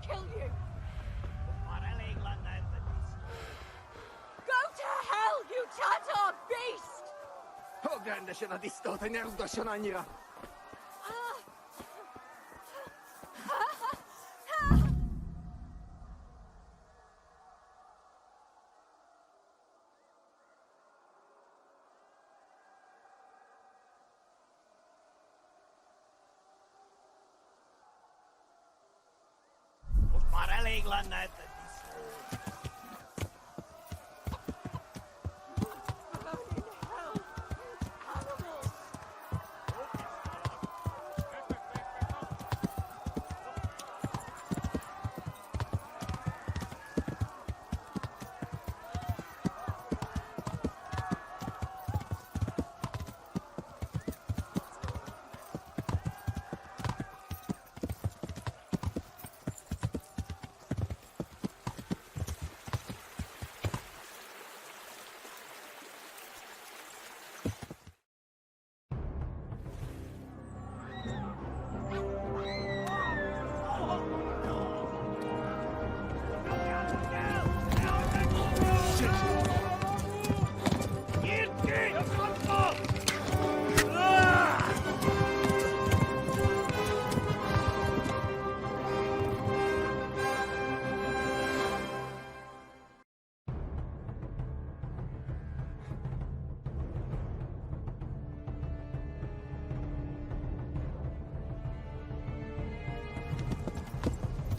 kill you! Go to hell, you Tatar beast! Ogląda się na istotę nierozgłoszonego.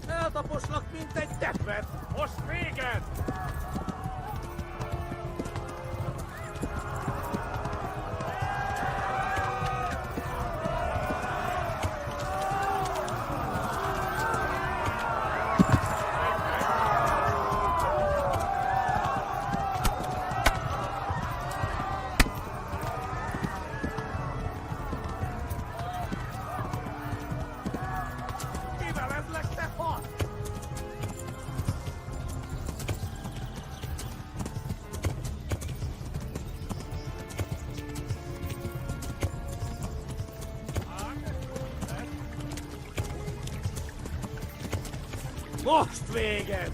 Eltaposlak, mint egy teppet! Most véged! Most véged!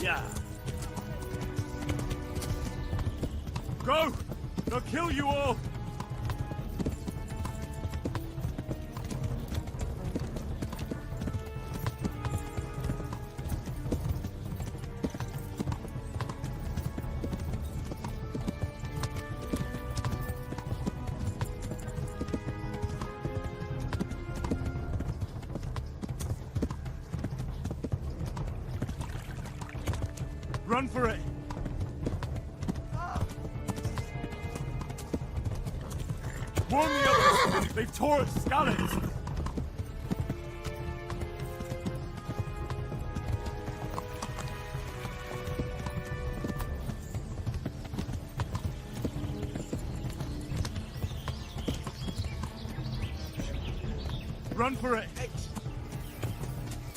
Yeah. Go! They'll kill you all! Run for it! Warn the others! They've tore at scallops! Run for it!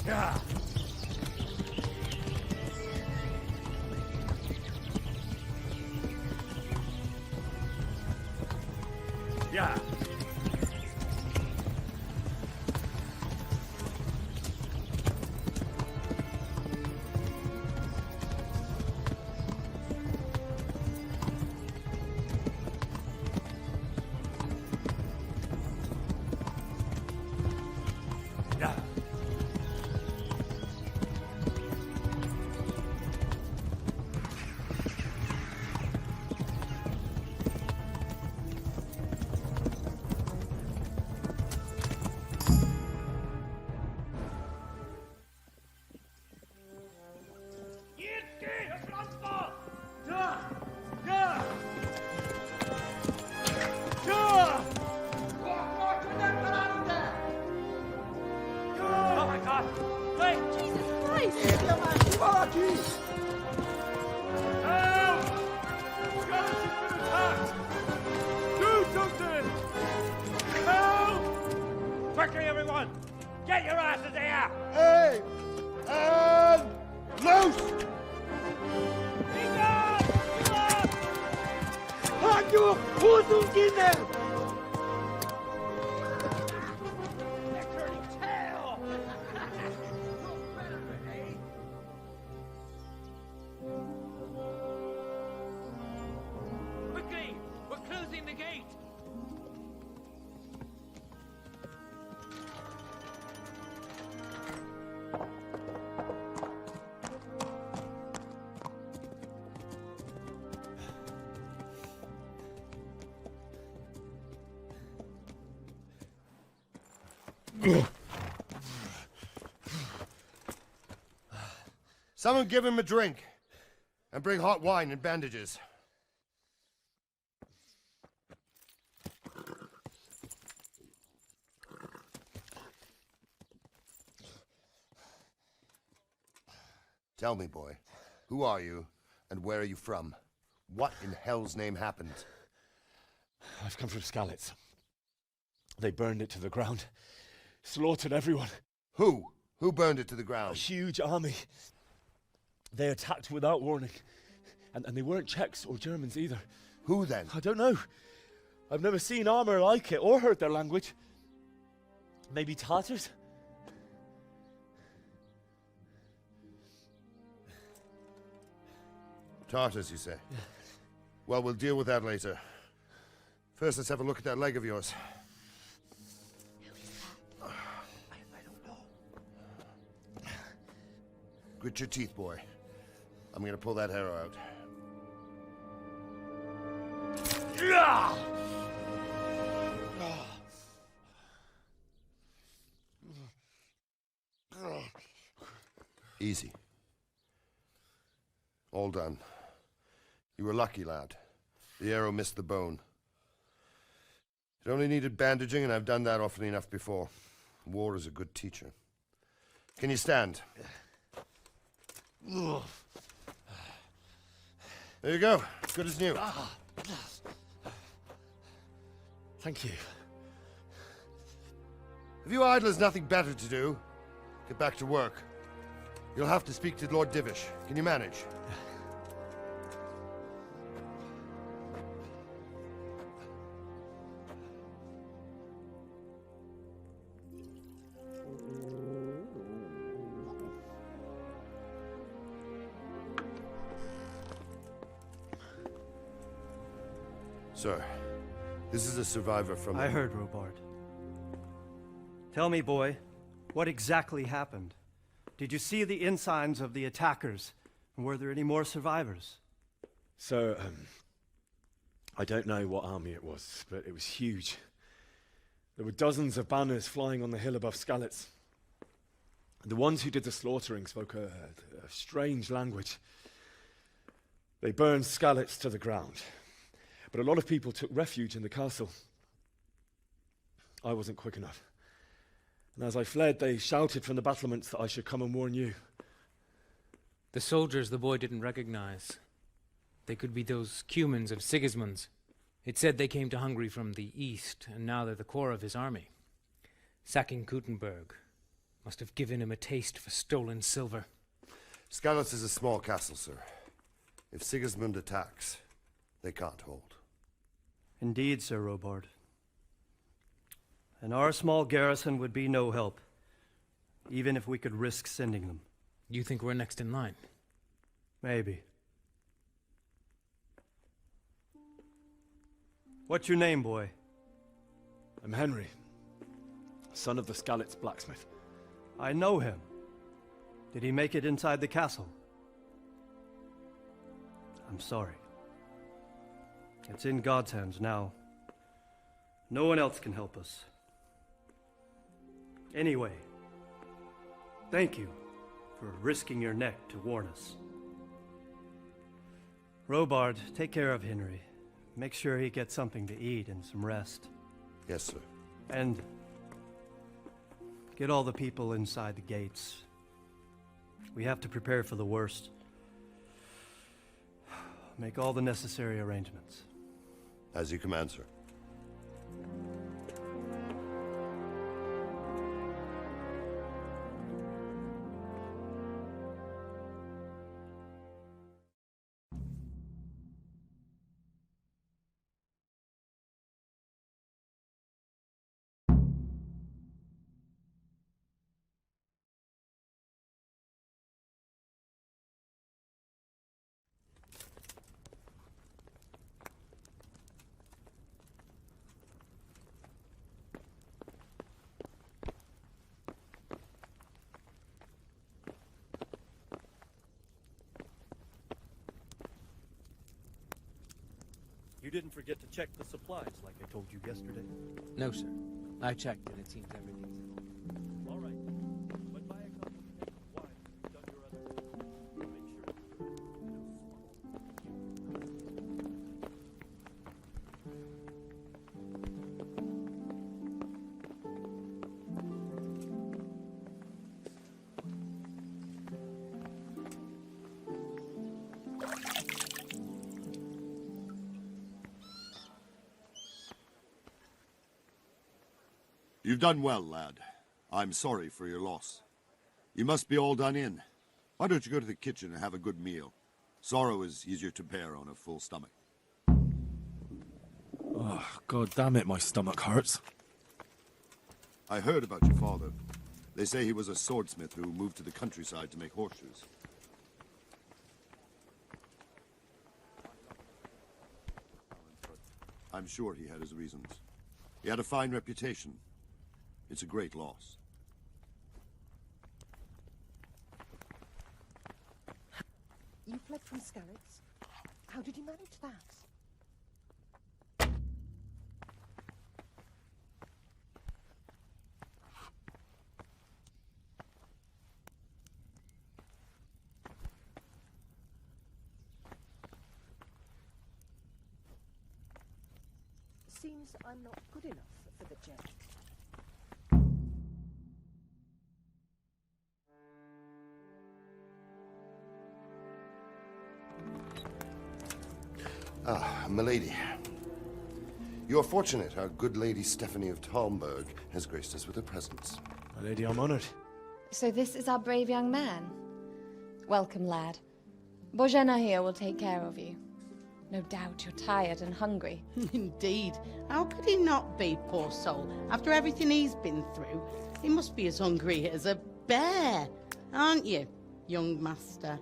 Yeah! Yeah. Yeah. Quickly, everyone! Get your asses here! Hey! And loose! Halt you! Fuß und Kinder! Someone give him a drink. And bring hot wine and bandages. Tell me, boy, who are you, and where are you from? What in hell's name happened? I've come from Skalitz. They burned it to the ground. Slaughtered everyone. Who? Who burned it to the A ground? huge army. They attacked without warning. And they weren't Czechs or Germans either. Who then? I don't know. I've never seen armor like it or heard their language. Maybe Tatars? Tartars, you say? Well, we'll deal with that later. First, let's have a look at that leg of yours. I don't know. Grit your teeth, boy. I'm gonna pull that arrow out. Easy. All done. You were lucky, lad. The arrow missed the bone. It only needed bandaging, and I've done that often enough before. War is a good teacher. Can you stand? There you go. Good as new. Thank you. Have you idlers nothing better to do? Get back to work. You'll have to speak to Lord Divish. Can you manage? Sir, this is a survivor from... I heard, Robard. Tell me, boy, what exactly happened? Did you see the ensigns of the attackers? And were there any more survivors? So, I don't know what army it was, but it was huge. There were dozens of banners flying on the hill above Skalitz. The ones who did the slaughtering spoke a strange language. They burned Skalitz to the ground. But a lot of people took refuge in the castle. I wasn't quick enough. And as I fled, they shouted from the battlements that I should come and warn you. The soldiers the boy didn't recognize. They could be those Cumans of Sigismund's. It said they came to Hungary from the east, and now they're the core of his army. Sacking Gutenberg must have given him a taste for stolen silver. Skalitz is a small castle, sir. If Sigismund attacks, they can't hold. Indeed, Sir Robard. And our small garrison would be no help, even if we could risk sending them. You think we're next in line? Maybe. What's your name, boy? I'm Henry, son of the Skalitz blacksmith. I know him. Did he make it inside the castle? I'm sorry. It's in God's hands now. No one else can help us. Anyway, thank you for risking your neck to warn us. Robard, take care of Henry. Make sure he gets something to eat and some rest. Yes, sir. And get all the people inside the gates. We have to prepare for the worst. Make all the necessary arrangements. As you command, sir. You didn't forget to check the supplies like I told you yesterday. No, sir. I checked and it seems everything's in order. All right. But buy a couple of things. Wine, done your other. Make sure it's good. You've done well, lad. I'm sorry for your loss. You must be all done in. Why don't you go to the kitchen and have a good meal? Sorrow is easier to bear on a full stomach. Oh, God damn it, my stomach hurts. I heard about your father. They say he was a swordsmith who moved to the countryside to make horseshoes. I'm sure he had his reasons. He had a fine reputation. It's a great loss. You fled from Skalitz? How did you manage that? Seems I'm not good enough for the gent. Ah, milady. You are fortunate our good lady Stephanie of Talmberk has graced us with her presence. My lady, I'm honored. So this is our brave young man. Welcome, lad. Bozhena here will take care of you. No doubt you're tired and hungry. Indeed. How could he not be, poor soul? After everything he's been through, he must be as hungry as a bear, aren't you, young master?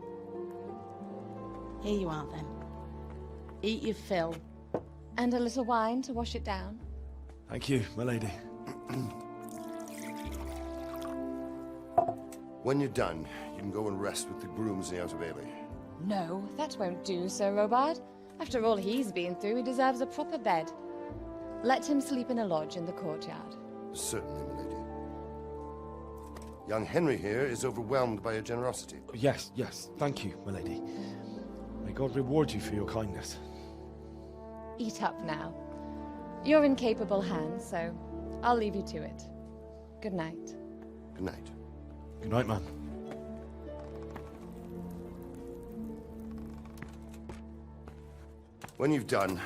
Here you are, then. Eat your fill. And a little wine to wash it down. Thank you, my lady. When you're done, you can go and rest with the grooms in the outer bailey. No, that won't do, Sir Robard. After all he's been through, he deserves a proper bed. Let him sleep in a lodge in the courtyard. Certainly, milady. Young Henry here is overwhelmed by your generosity. Yes, yes, thank you, my lady. May God reward you for your kindness. Eat up now. You're in capable hands, so I'll leave you to it. Good night. Good night. Good night, man. When you've done,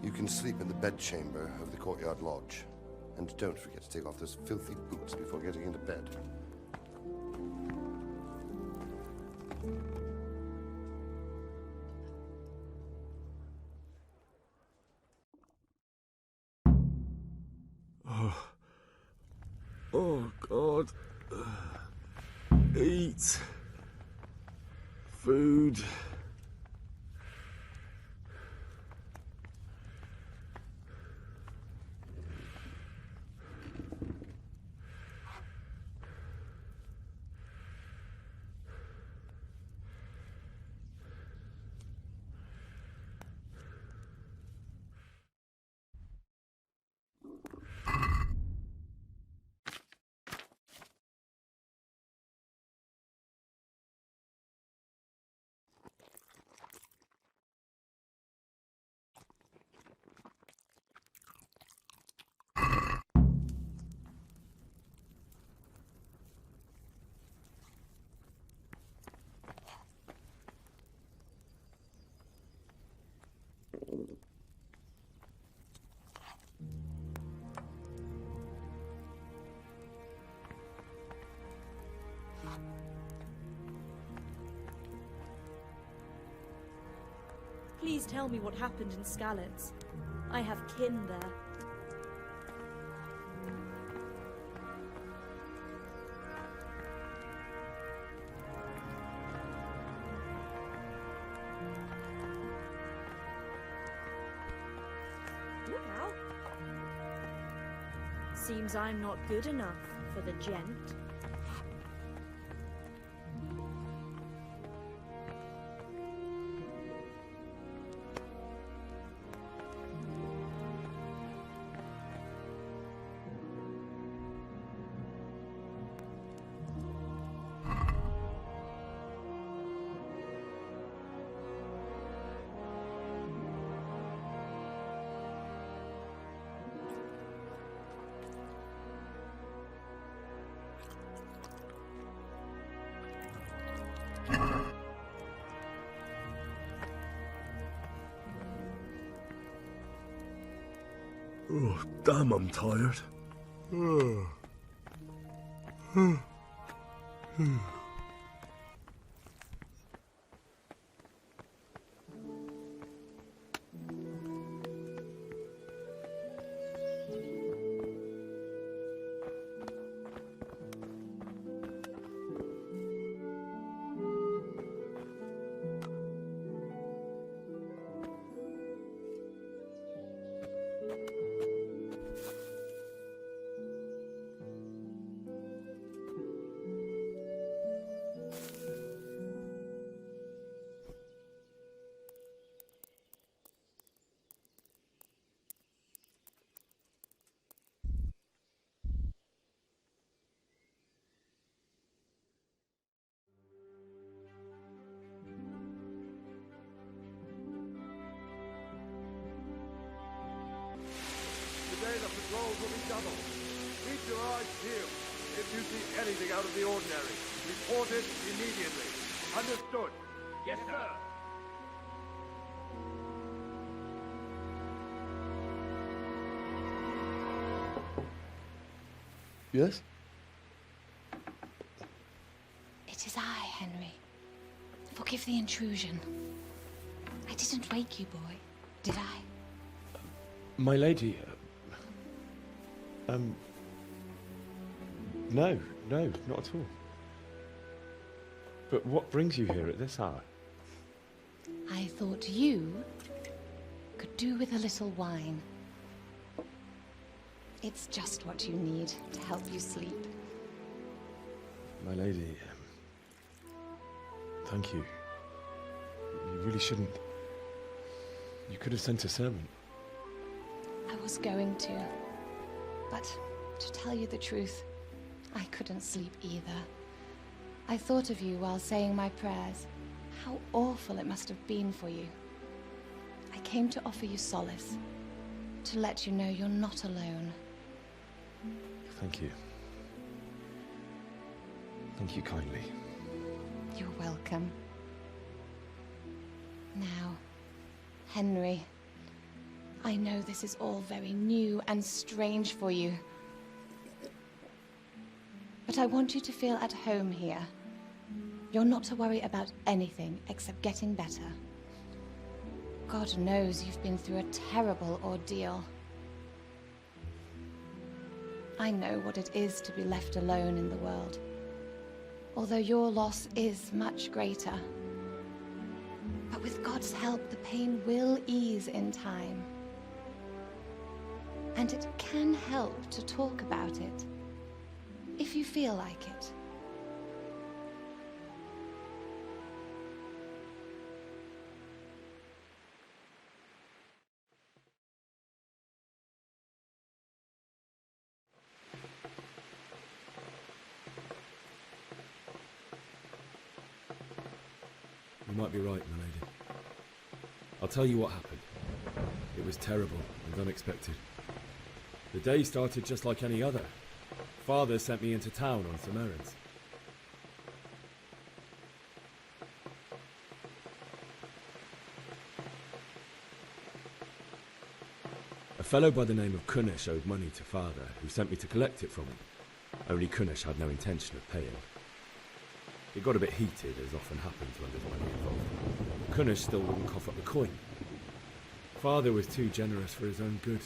you can sleep in the bedchamber of the courtyard lodge. And don't forget to take off those filthy boots before getting into bed. Oh, God. Eat. Food. Please tell me what happened in Skalitz. I have kin there. Look out! Seems I'm not good enough for the gent. Oh, damn, I'm tired. Today the patrols will be doubled. Keep your eyes peeled. If you see anything out of the ordinary, report it immediately. Understood? Yes, sir. Yes? It is I, Henry. Forgive the intrusion. I didn't wake you, boy, did I? My lady, no, not at all. But what brings you here at this hour? I thought you could do with a little wine. It's just what you need to help you sleep. My lady, thank you. You really shouldn't. You could have sent a servant. I was going to. But to tell you the truth, I couldn't sleep either. I thought of you while saying my prayers. How awful it must have been for you. I came to offer you solace, to let you know you're not alone. Thank you. Thank you kindly. You're welcome. Now, Henry, I know this is all very new and strange for you. But I want you to feel at home here. You're not to worry about anything except getting better. God knows you've been through a terrible ordeal. I know what it is to be left alone in the world, although your loss is much greater. But with God's help, the pain will ease in time. And it can help to talk about it, if you feel like it. You might be right, my lady. I'll tell you what happened. It was terrible and unexpected. The day started just like any other. Father sent me into town on some errands. A fellow by the name of Kunish owed money to Father, who sent me to collect it from him. Only Kunish had no intention of paying. It got a bit heated, as often happens when there's money involved. Kunish still wouldn't cough up the coin. Father was too generous for his own good,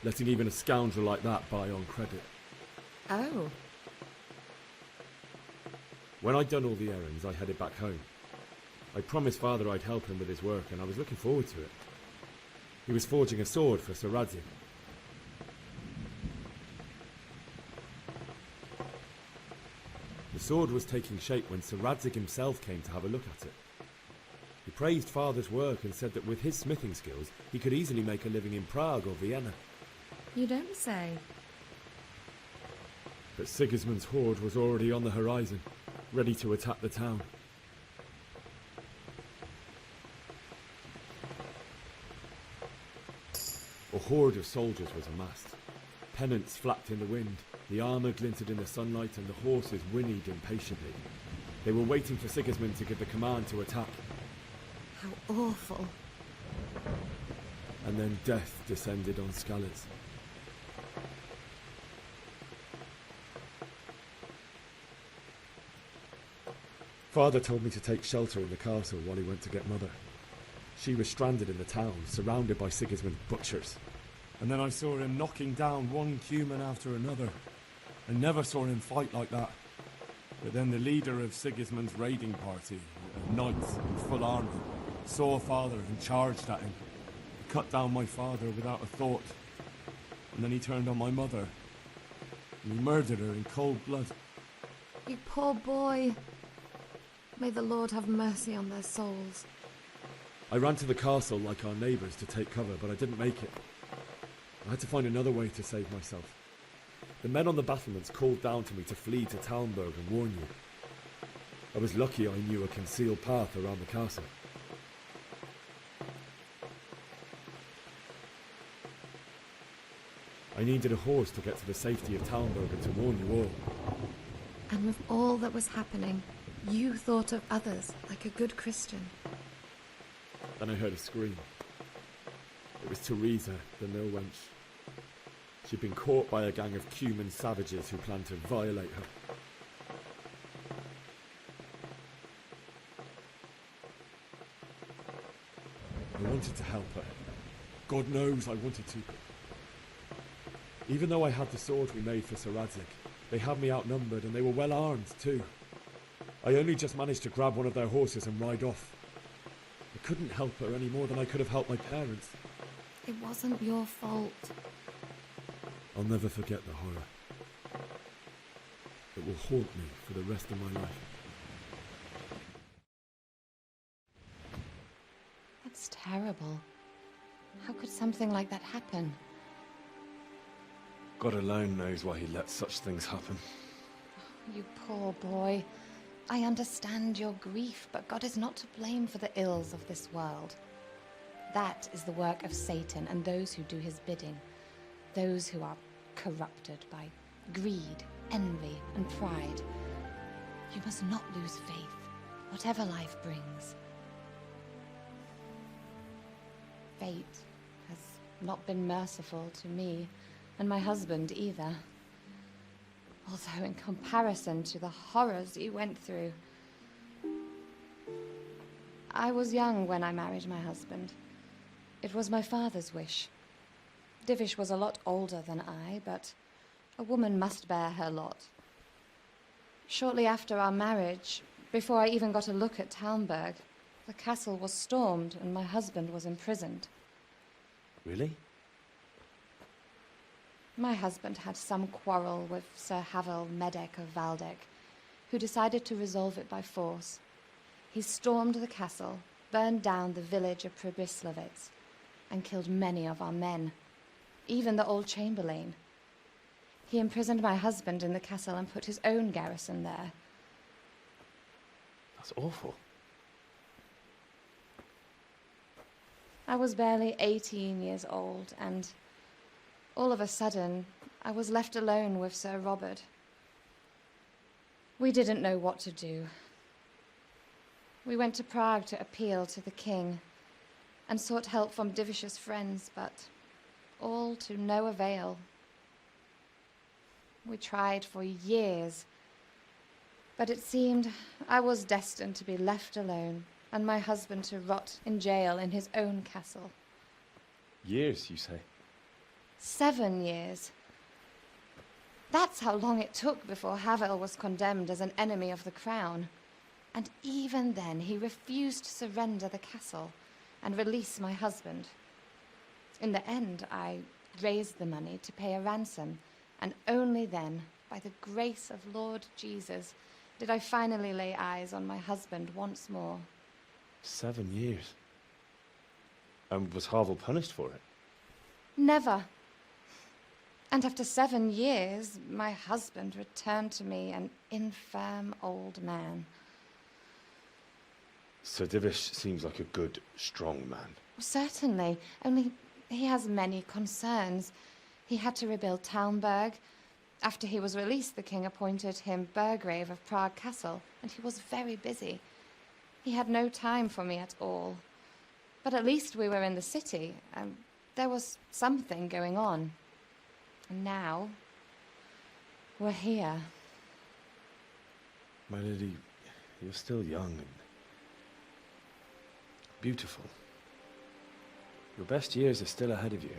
letting even a scoundrel like that buy on credit. Oh. When I'd done all the errands, I headed back home. I promised Father I'd help him with his work, and I was looking forward to it. He was forging a sword for Sir Radzig. The sword was taking shape when Sir Radzig himself came to have a look at it. He praised Father's work and said that with his smithing skills, he could easily make a living in Prague or Vienna. You don't say. But Sigismund's horde was already on the horizon, ready to attack the town. A horde of soldiers was amassed. Pennants flapped in the wind, the armour glinted in the sunlight, and the horses whinnied impatiently. They were waiting for Sigismund to give the command to attack. How awful. And then death descended on Skalitz. Father told me to take shelter in the castle while he went to get Mother. She was stranded in the town, surrounded by Sigismund's butchers. And then I saw him knocking down one human after another. I never saw him fight like that. But then the leader of Sigismund's raiding party, knights in full armour, saw Father and charged at him. He cut down my father without a thought. And then he turned on my mother. And he murdered her in cold blood. You poor boy. May the Lord have mercy on their souls. I ran to the castle like our neighbours to take cover, but I didn't make it. I had to find another way to save myself. The men on the battlements called down to me to flee to Talmberk and warn you. I was lucky I knew a concealed path around the castle. I needed a horse to get to the safety of Talmberk and to warn you all. And with all that was happening, you thought of others like a good Christian. Then I heard a scream. It was Teresa, the mill wench. She'd been caught by a gang of Cuman savages who planned to violate her. I wanted to help her. God knows I wanted to. Even though I had the sword we made for Sir Radzik, they had me outnumbered and they were well armed too. I only just managed to grab one of their horses and ride off. I couldn't help her any more than I could have helped my parents. It wasn't your fault. I'll never forget the horror. It will haunt me for the rest of my life. That's terrible. How could something like that happen? God alone knows why he lets such things happen. You poor boy. I understand your grief, but God is not to blame for the ills of this world. That is the work of Satan and those who do his bidding. Those who are corrupted by greed, envy, and pride. You must not lose faith, whatever life brings. Fate has not been merciful to me, and my husband either. Although in comparison to the horrors you went through. I was young when I married my husband. It was my father's wish. Divish was a lot older than I, but a woman must bear her lot. Shortly after our marriage, before I even got a look at Talmberk, the castle was stormed and my husband was imprisoned. Really? My husband had some quarrel with Sir Havel Medek of Valdek, who decided to resolve it by force. He stormed the castle, burned down the village of Pribyslavitz, and killed many of our men, even the old chamberlain. He imprisoned my husband in the castle and put his own garrison there. That's awful. I was barely 18 years old, and all of a sudden, I was left alone with Sir Robert. We didn't know what to do. We went to Prague to appeal to the king and sought help from Divish's friends, but all to no avail. We tried for years, but it seemed I was destined to be left alone and my husband to rot in jail in his own castle. Years, you say? 7 years. That's how long it took before Havel was condemned as an enemy of the crown. And even then, he refused to surrender the castle and release my husband. In the end, I raised the money to pay a ransom, and only then, by the grace of Lord Jesus, did I finally lay eyes on my husband once more. 7 years? And was Havel punished for it? Never. And after 7 years, my husband returned to me an infirm old man. Sir Divish seems like a good, strong man. Certainly, only he has many concerns. He had to rebuild Talmberk. After he was released, the king appointed him Burgrave of Prague Castle, and he was very busy. He had no time for me at all. But at least we were in the city, and there was something going on. And now, we're here. My lady, You're still young and beautiful. Your best years are still ahead of you.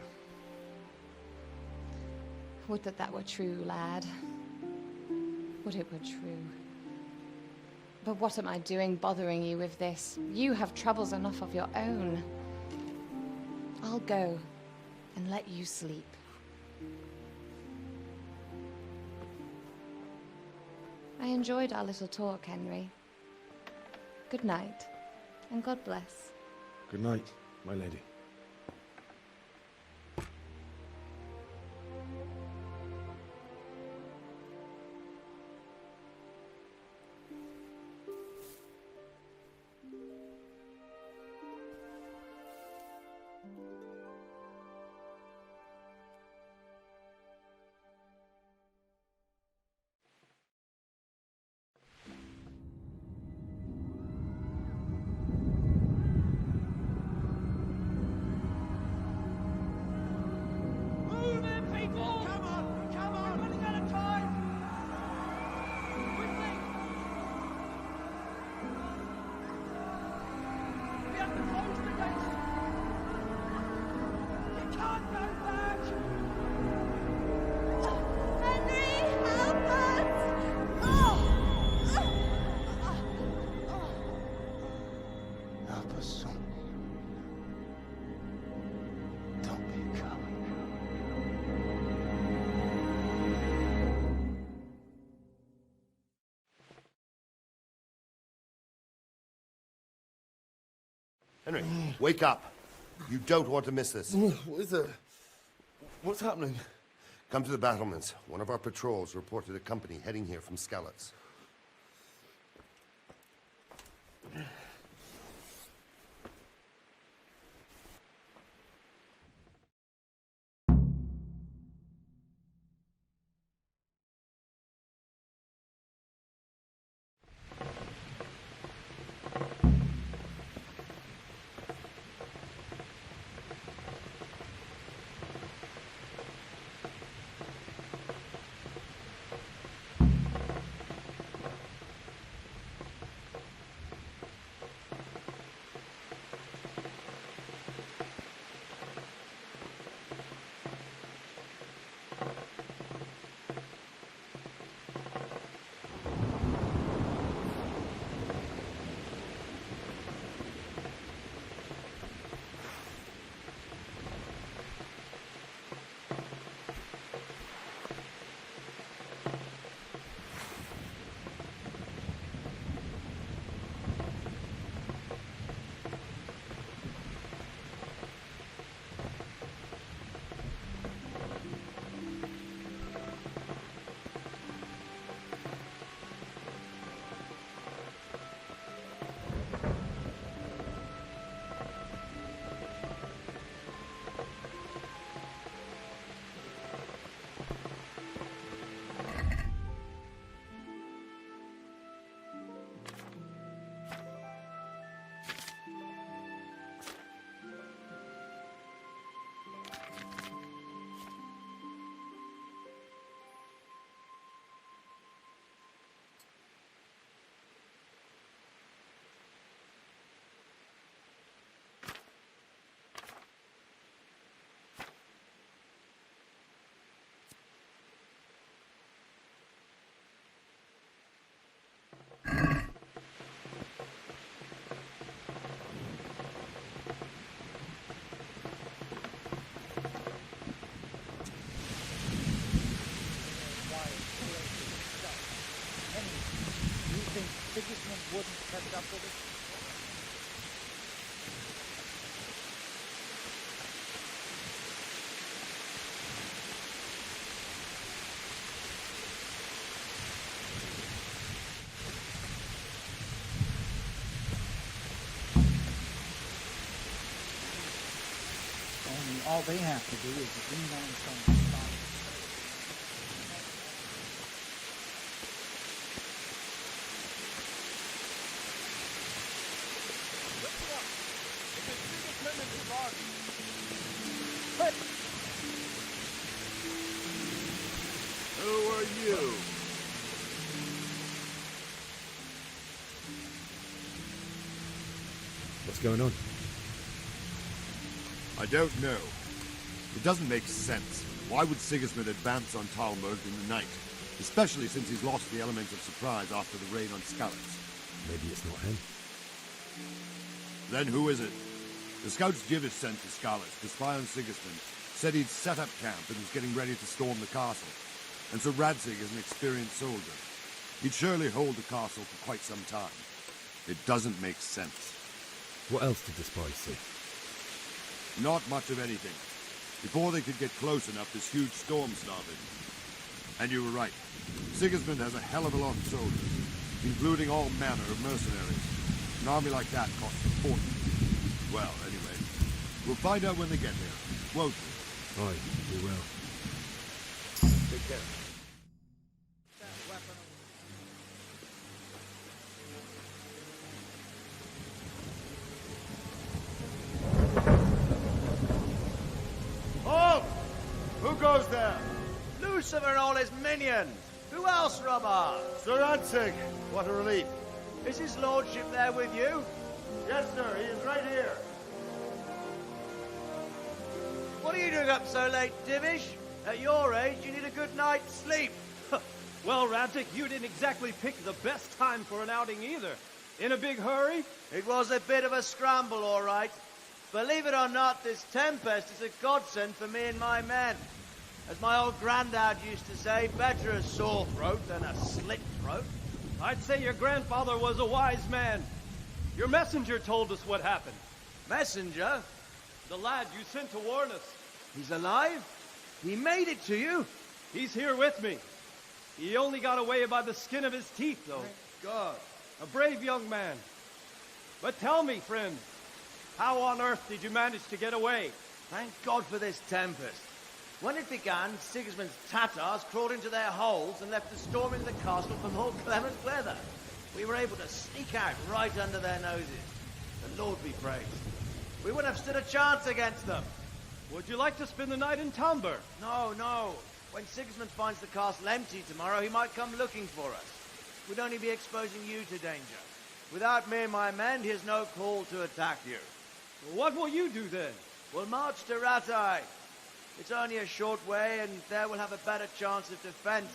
Would that that were true, lad. Would it were true. But what am I doing bothering you with this? You have troubles enough of your own. I'll go and let you sleep. I enjoyed our little talk, Henry. Good night, and God bless. Good night, my lady. Henry, wake up. You don't want to miss this. What is it? What's happening? Come to the battlements. One of our patrols reported a company heading here from Skalitz. Sigismund wouldn't catch up with us? Only all they have to do is lean on some spot. Who are you? What's going on? I don't know. It doesn't make sense. Why would Sigismund advance on Talmberk in the night? Especially since he's lost the element of surprise after the raid on Skalitz. Maybe it's not him. Then who is it? The scouts Jivish sent to Skalitz to spy on Sigismund said he'd set up camp and was getting ready to storm the castle. And so Radzig is an experienced soldier. He'd surely hold the castle for quite some time. It doesn't make sense. What else did the spies see? Not much of anything. Before they could get close enough, this huge storm started. And you were right. Sigismund has a hell of a lot of soldiers, including all manner of mercenaries. An army like that costs a fortune. Well, anyway, we'll find out when they get here, won't we? Aye, we will. Take care. Halt! Who goes there? Lucifer and all his minions. Who else, Robber? Sir Radzig. What a relief. Is his lordship there with you? Yes, sir. He is right here. What are you doing up so late, Divish? At your age, you need a good night's sleep. Well, Radzig, you didn't exactly pick the best time for an outing either. In a big hurry? It was a bit of a scramble, all right. Believe it or not, this tempest is a godsend for me and my men. As my old granddad used to say, better a sore throat than a slit throat. I'd say your grandfather was a wise man. Your messenger told us what happened. Messenger? The lad you sent to warn us. He's alive? He made it to you? He's here with me. He only got away by the skin of his teeth, though. Thank God. A brave young man. But tell me, friend, how on earth did you manage to get away? Thank God for this tempest. When it began, Sigismund's Tatars crawled into their holes and left us storming the castle for more clement weather. We were able to sneak out right under their noses. The Lord be praised. We wouldn't have stood a chance against them. Would you like to spend the night in Talmberk? No, no. When Sigismund finds the castle empty tomorrow, he might come looking for us. We'd only be exposing you to danger. Without me and my men, he has no call to attack you. What will you do then? We'll march to Ratai. It's only a short way, and there we'll have a better chance of defense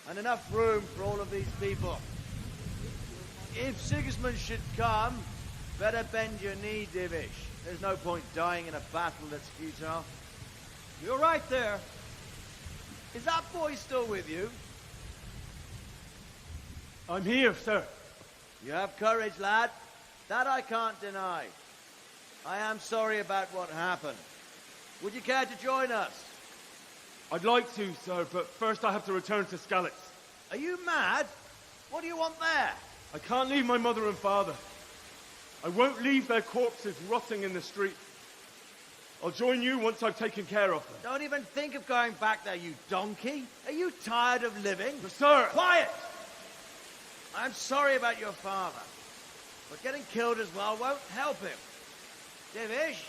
and enough room for all of these people. If Sigismund should come, better bend your knee, Divish. There's no point dying in a battle that's futile. You're right there. Is that boy still with you? I'm here, sir. You have courage, lad. That I can't deny. I am sorry about what happened. Would you care to join us? I'd like to, sir, but first I have to return to Skalitz. Are you mad? What do you want there? I can't leave my mother and father. I won't leave their corpses rotting in the street. I'll join you once I've taken care of them. Don't even think of going back there, you donkey. Are you tired of living? But sir! Quiet! I'm sorry about your father, but getting killed as well won't help him. Divish,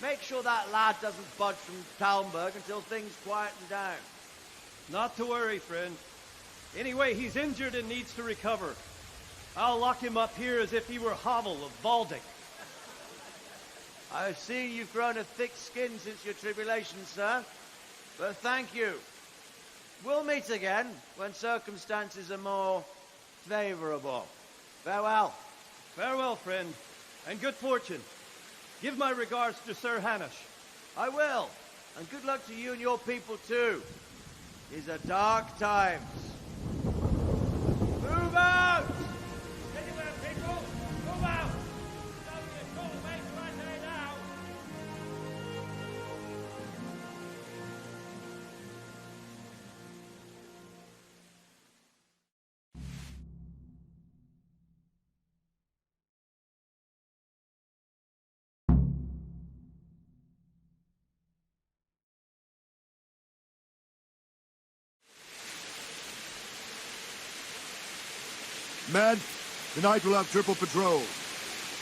make sure that lad doesn't budge from Talmberk until things quieten down. Not to worry, friend. Anyway, he's injured and needs to recover. I'll lock him up here as if he were Havel of Baldic. I've seen you've grown a thick skin since your tribulation, sir. But thank you. We'll meet again when circumstances are more favorable. Farewell. Farewell, friend, and good fortune. Give my regards to Sir Hanush. I will. And good luck to you and your people, too. These are dark times. Move out! Anywhere, people! Move out! Don't get caught away right there now! Men, tonight we'll have triple patrol.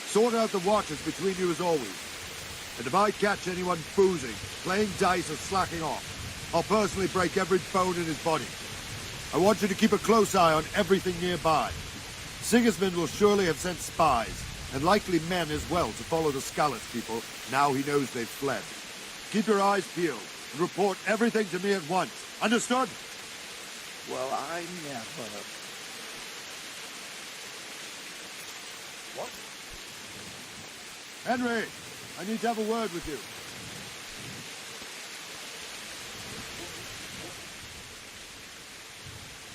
Sort out the watches between you as always. And if I catch anyone boozing, playing dice or slacking off, I'll personally break every bone in his body. I want you to keep a close eye on everything nearby. Sigismund will surely have sent spies, and likely men as well, to follow the Skalitz people now he knows they've fled. Keep your eyes peeled and report everything to me at once. Understood? Well, I never. What? Henry, I need to have a word with you.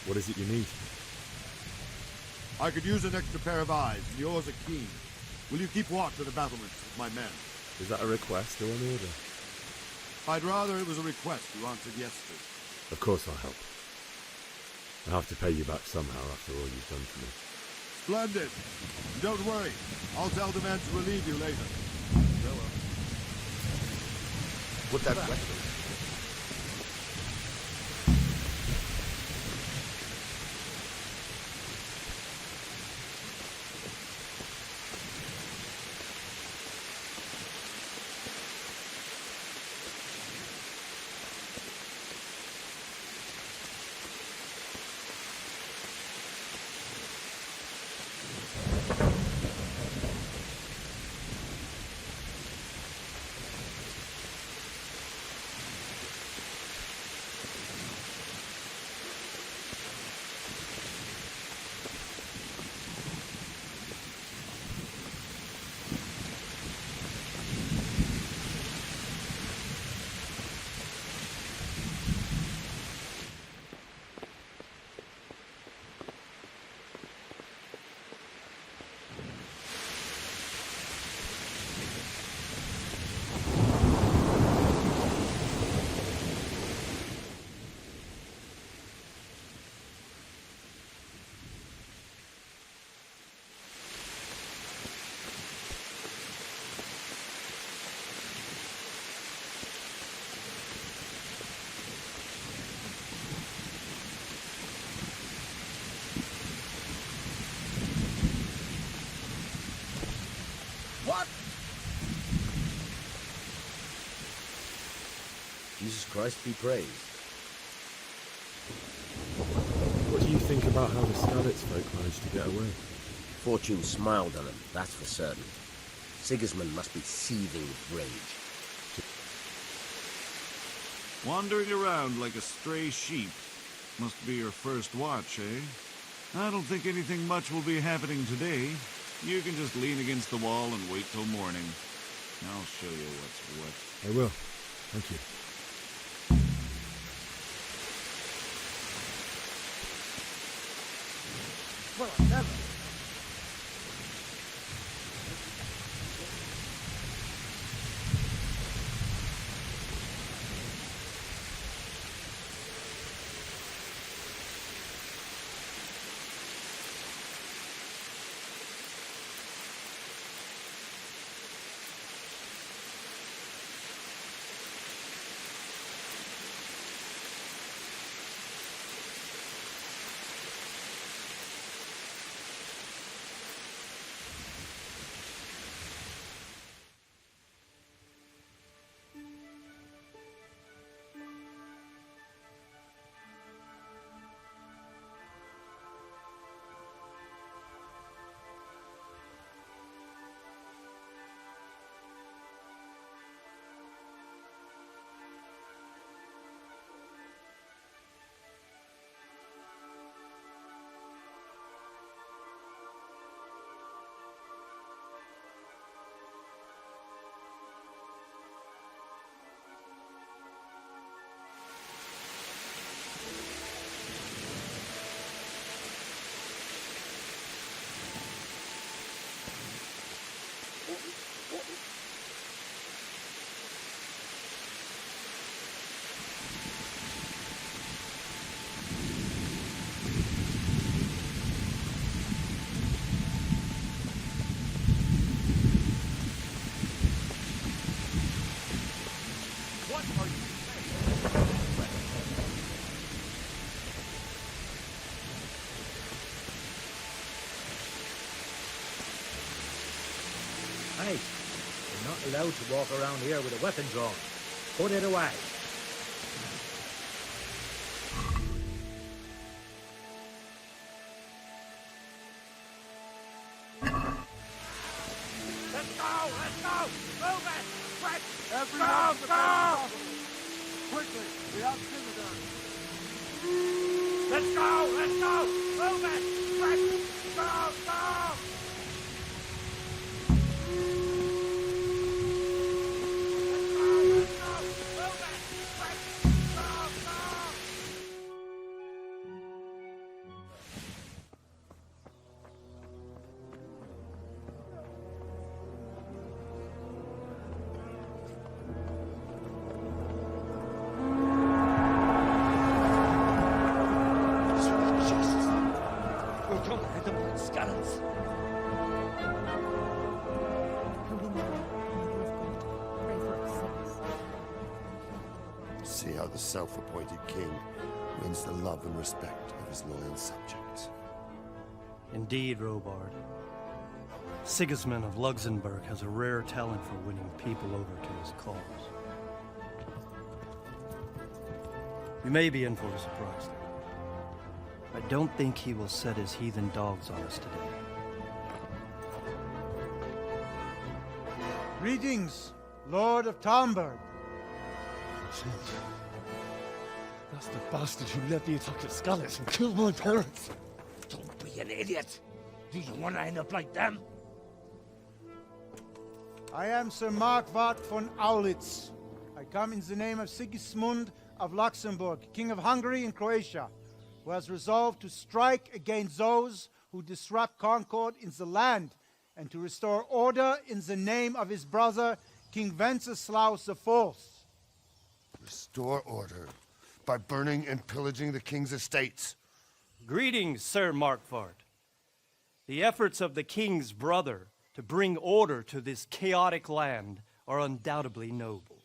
What is it you need? I could use an extra pair of eyes, and yours are keen. Will you keep watch of the battlements with my men? Is that a request or an order? I'd rather it was a request you answered yes to. Of course I'll help. I have to pay you back somehow after all you've done for me. Splendid. And don't worry. I'll tell the men to relieve you later. Put that weapon. What? Jesus Christ be praised. What do you think about how the Skalitz folk managed to get away? Fortune smiled on him, that's for certain. Sigismund must be seething with rage. Wandering around like a stray sheep. Must be your first watch, eh? I don't think anything much will be happening today. You can just lean against the wall and wait till morning. I'll show you what's what. I will. Thank you. Well, I never. Hey, you're not allowed to walk around here with a weapon drawn. Put it away. Let's go! Move it! Quick! Everyone go! Quickly, we have Cinnamon. Let's go! Let's go! Move it! Quick! Go! See how the self-appointed king wins the love and respect of his loyal subjects. Indeed, Robard. Sigismund of Luxembourg has a rare talent for winning people over to his cause. You may be in for a surprise, though. I don't think he will set his heathen dogs on us today. Greetings, Lord of Talmberk. That's the bastard who led the attack at Skalitz and killed my parents. Don't be an idiot. Do you want to end up like them? I am Sir Markwart von Aulitz. I come in the name of Sigismund of Luxembourg, King of Hungary and Croatia, who has resolved to strike against those who disrupt concord in the land and to restore order in the name of his brother, King Wenceslaus IV. Restore order by burning and pillaging the king's estates. Greetings, Sir Markwart. The efforts of the king's brother to bring order to this chaotic land are undoubtedly noble.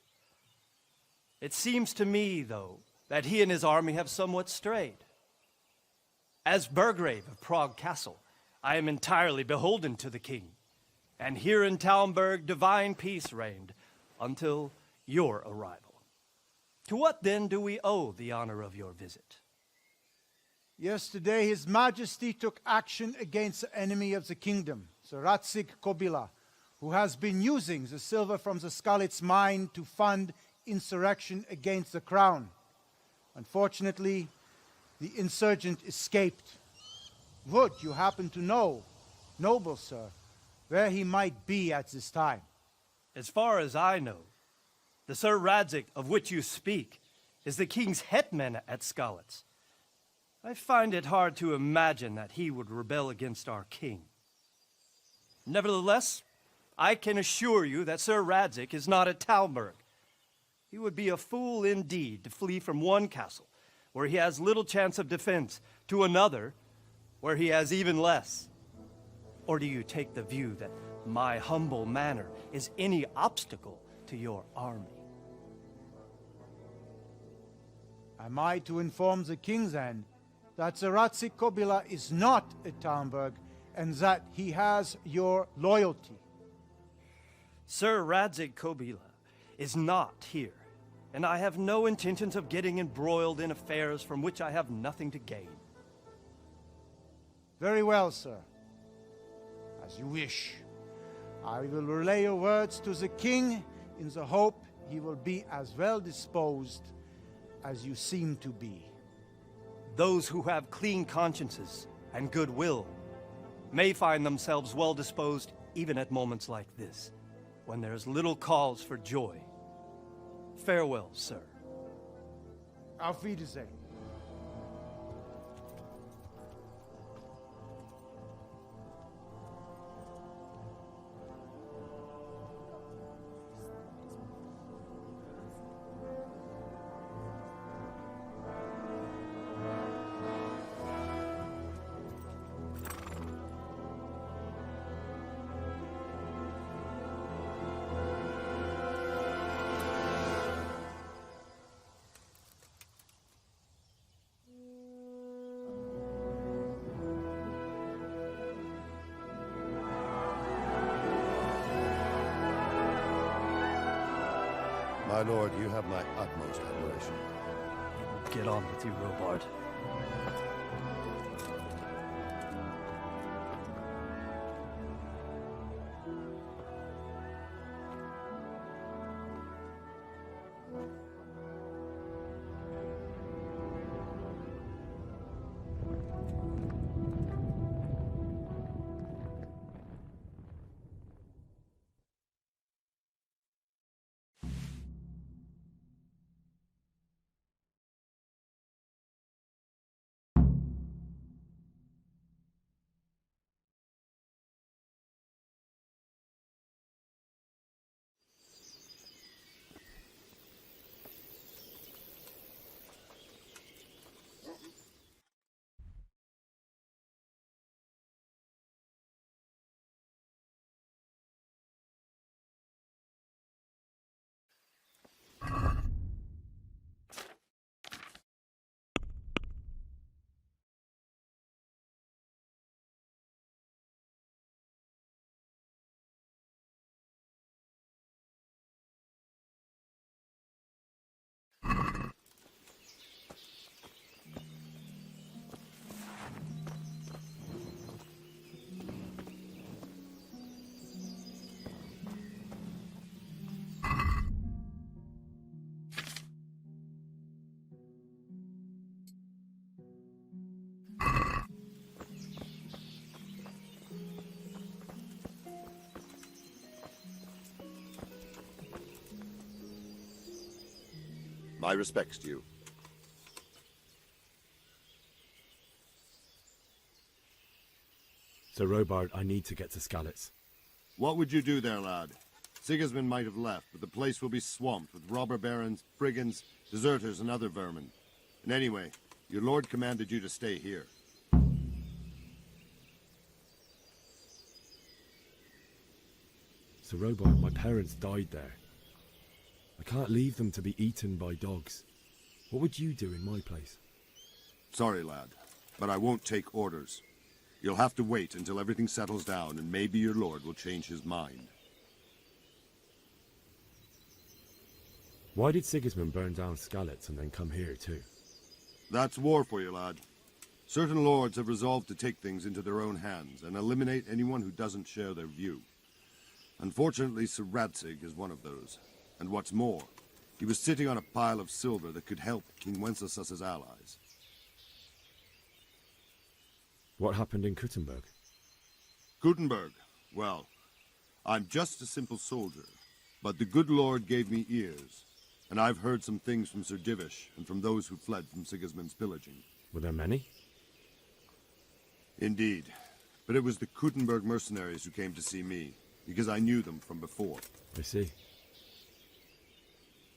It seems to me, though, that he and his army have somewhat strayed. As Burgrave of Prague Castle, I am entirely beholden to the king, and here in Talmberk divine peace reigned until your arrival. To what then do we owe the honor of your visit? Yesterday, His Majesty took action against the enemy of the kingdom, Sir Radzig Kobyla, who has been using the silver from the Skalitz mine to fund insurrection against the crown. Unfortunately, the insurgent escaped. Would you happen to know, noble sir, where he might be at this time? As far as I know, the Sir Radzig of which you speak is the king's hetman at Skalitz. I find it hard to imagine that he would rebel against our king. Nevertheless, I can assure you that Sir Radzig is not at Talmberk. He would be a fool indeed to flee from one castle, where he has little chance of defense, to another, where he has even less. Or do you take the view that my humble manner is any obstacle to your army? Am I to inform the king then that Sir Radzig Kobyla is not at Talmberk and that he has your loyalty? Sir Radzig Kobyla is not here, and I have no intentions of getting embroiled in affairs from which I have nothing to gain. Very well, sir. As you wish. I will relay your words to the king in the hope he will be as well disposed as you seem to be. Those who have clean consciences and goodwill may find themselves well disposed even at moments like this, when there is little cause for joy. Farewell, sir. Auf Wiedersehen. My lord, you have my utmost admiration. Get on with you, Robard. My respects to you. Sir Robard, I need to get to Skalitz. What would you do there, lad? Sigismund might have left, but the place will be swamped with robber barons, brigands, deserters, and other vermin. And anyway, your lord commanded you to stay here. Sir Robard, my parents died there. I can't leave them to be eaten by dogs. What would you do in my place? Sorry, lad, but I won't take orders. You'll have to wait until everything settles down, and maybe your lord will change his mind. Why did Sigismund burn down Skalitz and then come here too? That's war for you, lad. Certain lords have resolved to take things into their own hands and eliminate anyone who doesn't share their view. Unfortunately, Sir Radzig is one of those. And what's more, he was sitting on a pile of silver that could help King Wenceslas's allies. What happened in Kuttenberg? Kuttenberg? Well, I'm just a simple soldier, but the good Lord gave me ears, and I've heard some things from Sir Divish and from those who fled from Sigismund's pillaging. Were there many? Indeed, but it was the Kuttenberg mercenaries who came to see me, because I knew them from before. I see.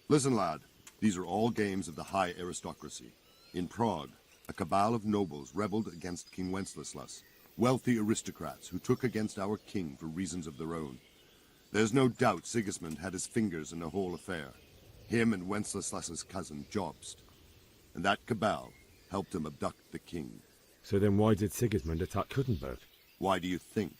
Listen, lad, these are all games of the high aristocracy. In Prague, a cabal of nobles rebelled against King Wenceslas, wealthy aristocrats who took against our king for reasons of their own. There's no doubt Sigismund had his fingers in the whole affair. Him and Wenceslas's cousin, Jobst. And that cabal helped him abduct the king. So then why did Sigismund attack Kuttenberg? Why do you think?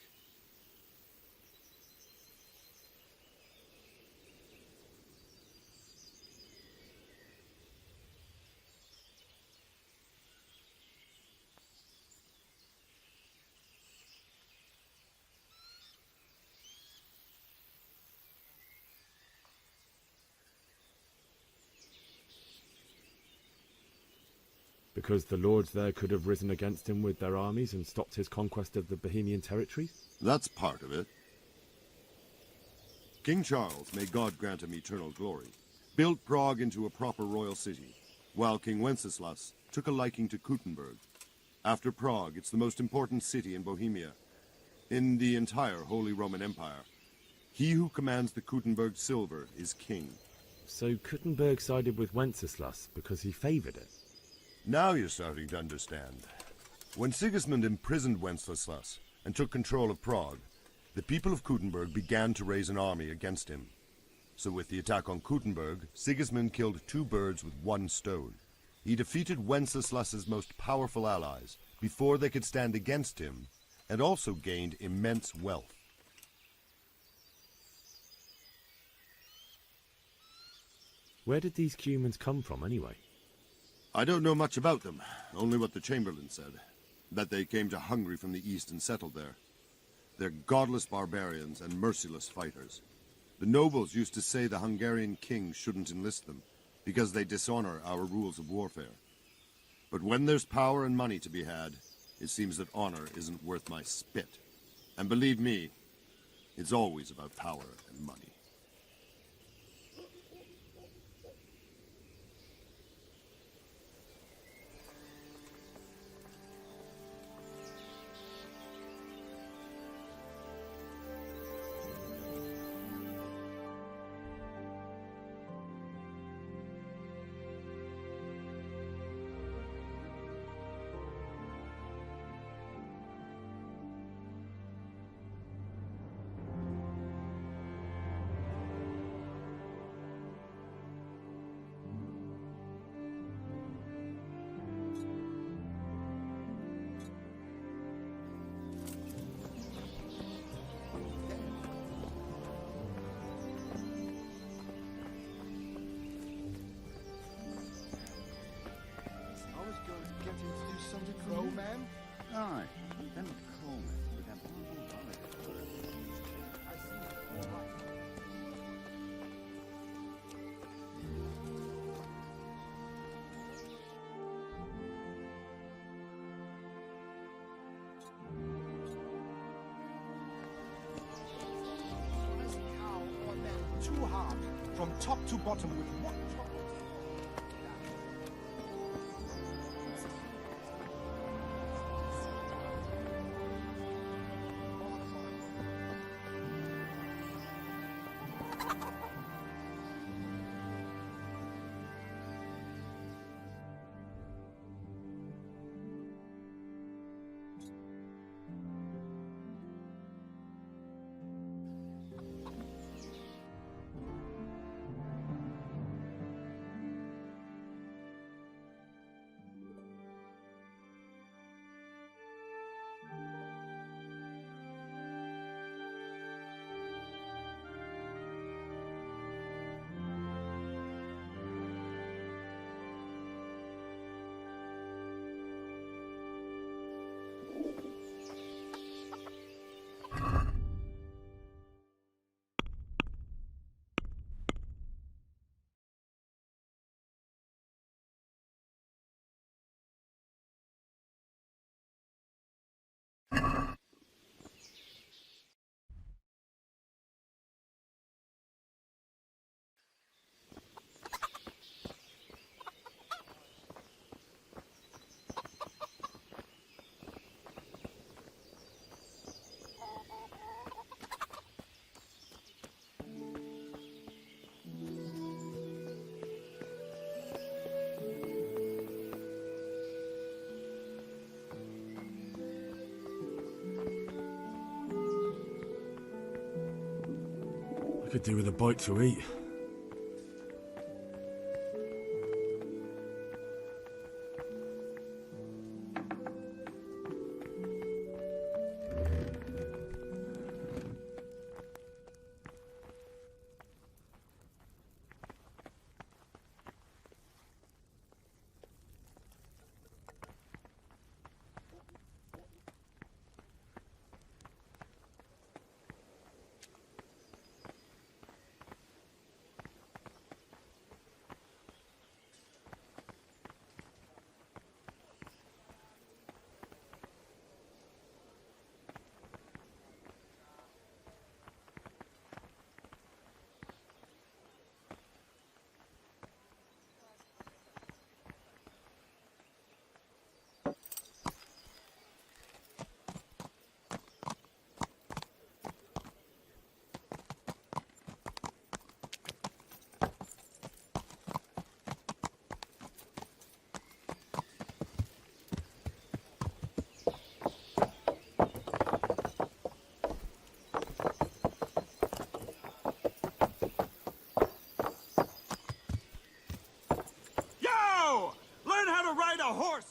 Because the lords there could have risen against him with their armies and stopped his conquest of the Bohemian territories? That's part of it. King Charles, may God grant him eternal glory, built Prague into a proper royal city, while King Wenceslas took a liking to Kuttenberg. After Prague, it's the most important city in Bohemia, in the entire Holy Roman Empire. He who commands the Kuttenberg silver is king. So Kuttenberg sided with Wenceslas because he favoured it? Now you're starting to understand. When Sigismund imprisoned Wenceslas and took control of Prague, the people of Kuttenberg began to raise an army against him. So with the attack on Kuttenberg, Sigismund killed two birds with one stone. He defeated Wenceslas's most powerful allies before they could stand against him, and also gained immense wealth. Where did these Cumans come from anyway? I don't know much about them, only what the Chamberlain said, that they came to Hungary from the east and settled there. They're godless barbarians and merciless fighters. The nobles used to say the Hungarian king shouldn't enlist them, because they dishonor our rules of warfare. But when there's power and money to be had, it seems that honor isn't worth my spit. And believe me, it's always about power and money. Aye, then call me. We'd have one more holiday for it. Too hard, from top to bottom with one chocolate. Could do with a bite to eat. Learn how to ride a horse!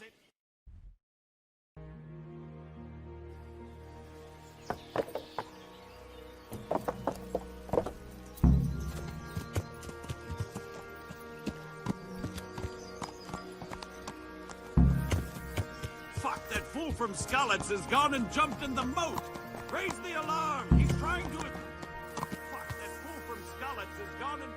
Fuck, that fool from Skalitz has gone and jumped in the moat! Raise the alarm! He's trying to... Fuck, that fool from Skalitz has gone and...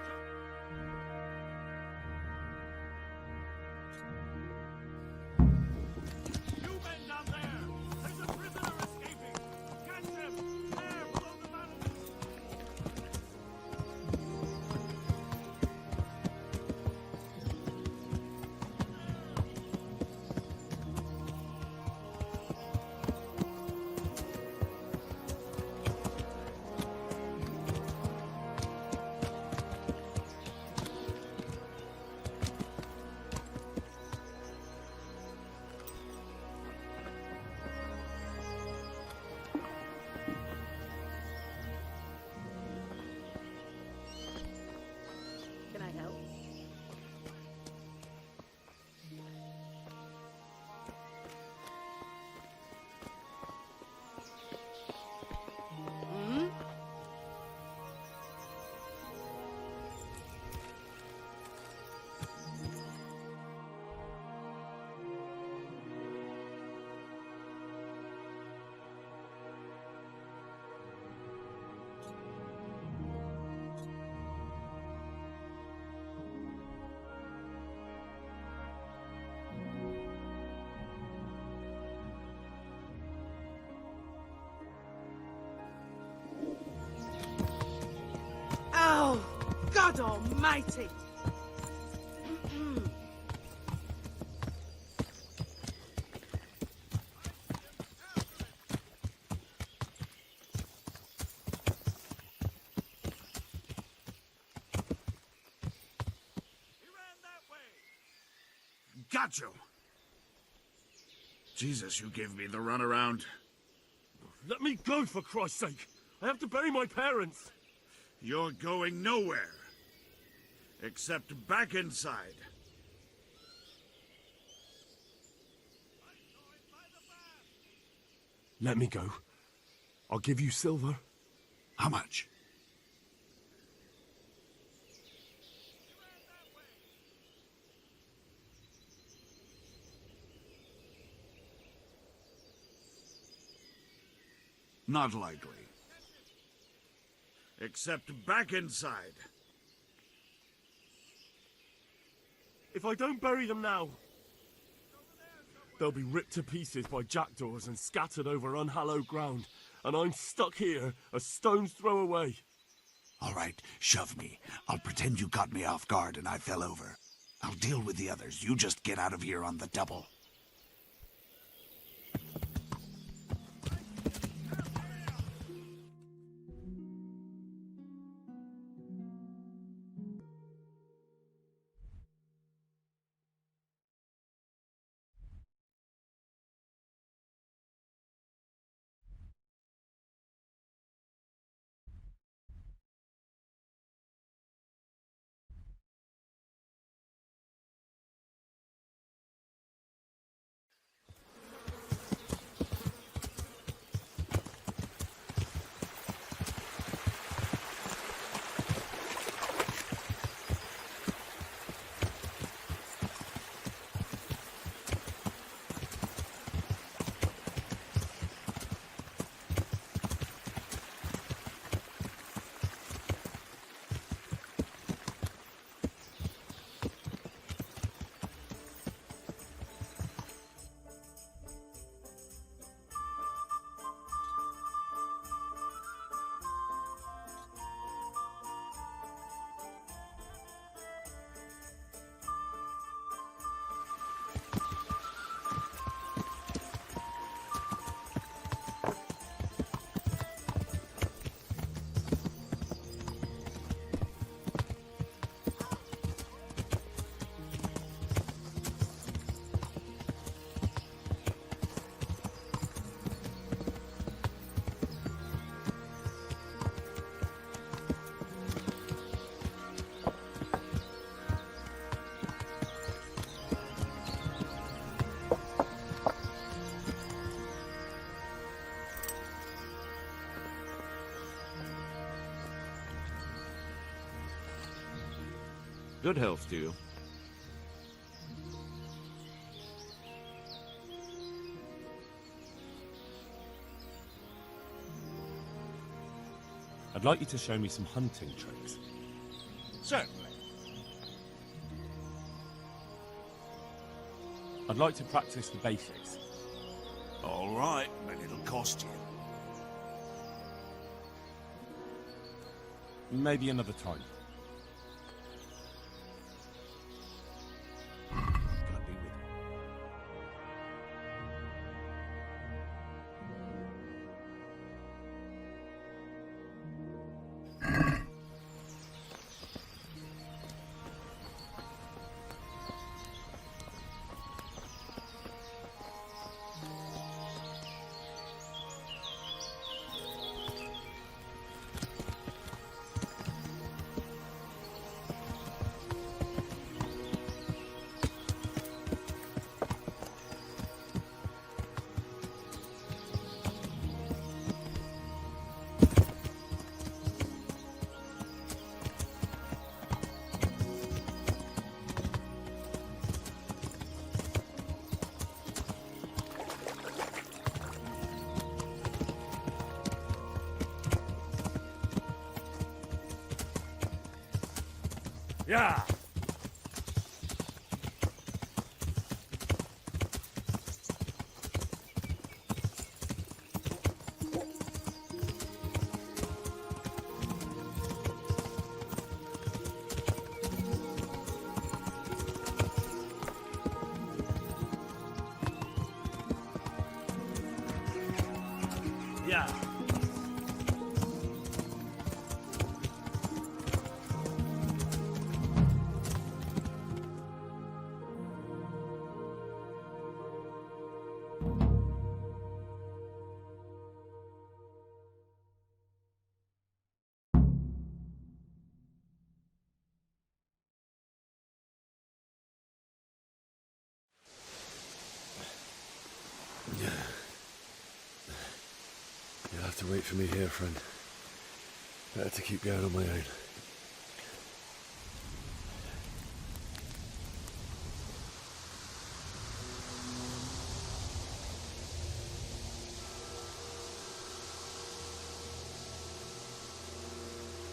Can I help? Oh, God almighty! Got you! Jesus, you gave me the runaround. Let me go, for Christ's sake! I have to bury my parents! You're going nowhere. Except back inside. Let me go. I'll give you silver. How much? Not likely. Except back inside. If I don't bury them now, they'll be ripped to pieces by jackdaws and scattered over unhallowed ground, and I'm stuck here, a stone's throw away. All right, shove me. I'll pretend you caught me off guard and I fell over. I'll deal with the others. You just get out of here on the double. Good health to you. I'd like you to show me some hunting tricks. Certainly. I'd like to practice the basics. All right, but it'll cost you. Maybe another time. God be with you. Yeah! Yeah. You'll have to wait for me here, friend. Better to keep going on my own.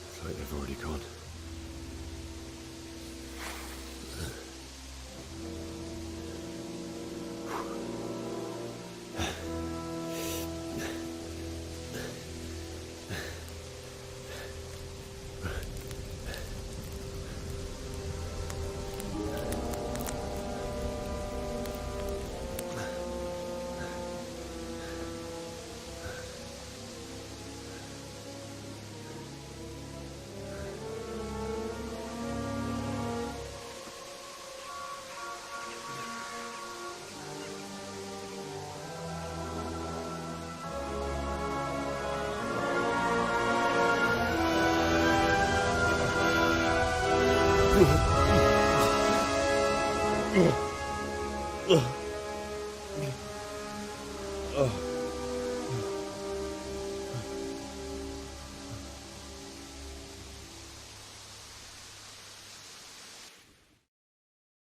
It's like they've already gone. Oh.